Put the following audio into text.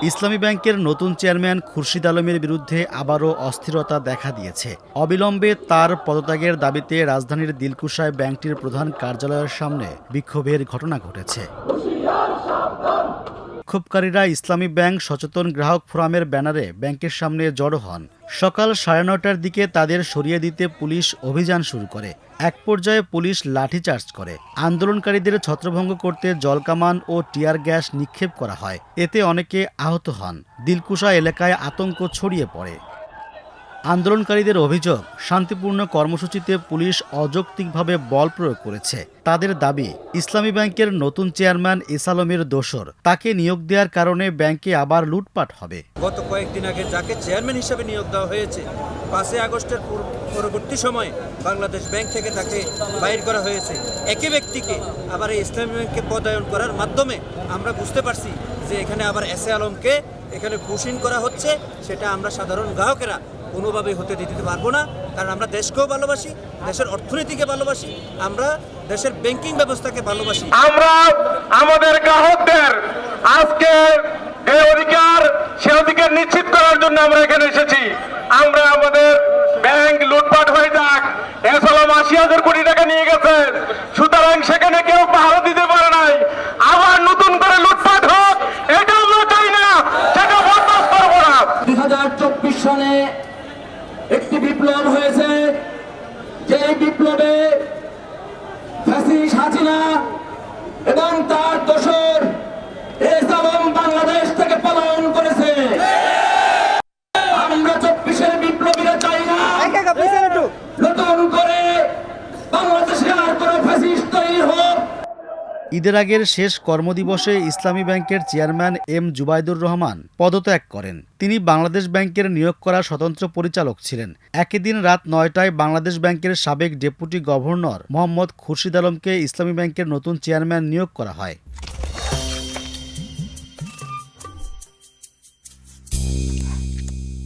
ইসলামী ব্যাংকের নতুন চেয়ারম্যান খুরশিদ আলমের বিরুদ্ধে আবারও অস্থিরতা দেখা দিয়েছে। অবিলম্বে তার পদত্যাগের দাবিতে রাজধানীর দিলকুশায় ব্যাংকটির প্রধান কার্যালয়ের সামনে বিক্ষোভের ঘটনা ঘটেছে। বিক্ষোভকারীরা ইসলামী ব্যাংক সচেতন গ্রাহক ফোরামের ব্যানারে ব্যাংকের সামনে জড়ো হন। সকাল 9:30টার দিকে তাদের সরিয়ে দিতে পুলিশ অভিযান শুরু করে। এক পর্যায়ে পুলিশ লাঠিচার্জ করে। আন্দোলনকারীদের ছত্রভঙ্গ করতে জলকামান ও টিয়ার গ্যাস নিক্ষেপ করা হয়। এতে অনেকে আহত হন। দিলকুশা এলাকায় আতঙ্ক ছড়িয়ে পড়ে। আন্দোলনকারীদের অভিযোগ, শান্তিপূর্ণ কর্মসূচিতে পুলিশ অযৌক্তিকভাবে বল প্রয়োগ করেছে। তাদের দাবি, ইসলামী ব্যাংকের নতুন চেয়ারম্যান এসালমের দোসর, তাকে নিয়োগ দেওয়ার কারণে ব্যাংকে আবার লুটপাট হবে। গত কয়েকদিন আগে যাকে চেয়ারম্যান হিসেবে নিয়োগ দেওয়া হয়েছে, 5 আগস্টের পরবর্তী সময়ে বাংলাদেশ ব্যাংক থেকে তাকে বাইর করা হয়েছে। একই ব্যক্তিকে আবার এই ইসলামী ব্যাংকে পদায়ন করার মাধ্যমে আমরা বুঝতে পারছি যে এখানে আবার এস এ আলমকে এখানে ঘুষিন করা হচ্ছে। সেটা আমরা সাধারণ গ্রাহকেরা কোনোভাবে হতে দিতে পারবো না, কারণ আমরা দেশকেও ভালোবাসি, দেশের অর্থনীতিকে ভালোবাসি, আমরা দেশের ব্যাংকিং ব্যবস্থাকে ভালোবাসি। আমরা আমাদের গ্রাহকদের আজকে যে অধিকার, সে অধিকার নিশ্চিত করার জন্য আমরা এখানে এসেছি। আমরা আমাদের ব্যাংক লুটপাট হয়ে যাক, এসালাম 80,000 কোটি টাকা নিয়ে গেছে, সুতরাং সেখানে কেউ পাহারা দিতে পারে নাই, আবার নতুন করে লুটপাট হোক, এটা আমরা চাই না, সেটা বরদাস্ত করবো না। 2024 সালে একটি বিপ্লব হয়েছে, যে বিপ্লবে ফ্যাসিস্ট হাসিনা এবং তার দোসর এসালম বাংলাদেশ থেকে পলায়ন করেছে। আমরা 24-এর বিপ্লবীরা চাই না নতুন করে বাংলাদেশে আর কোনো ফ্যাসিস্ট তৈরি হোক। ঈদের আগের শেষ কর্মদিবসে ইসলামী ব্যাংকের চেয়ারম্যান এম জুবাইদুর রহমান পদত্যাগ করেন। তিনি বাংলাদেশ ব্যাংকের নিয়োগ করা স্বতন্ত্র পরিচালক ছিলেন। একই দিন রাত 9টায় বাংলাদেশ ব্যাংকের সাবেক ডেপুটি গভর্নর মোহাম্মদ খুরশিদ আলমকে ইসলামী ব্যাংকের নতুন চেয়ারম্যান নিয়োগ করা হয়।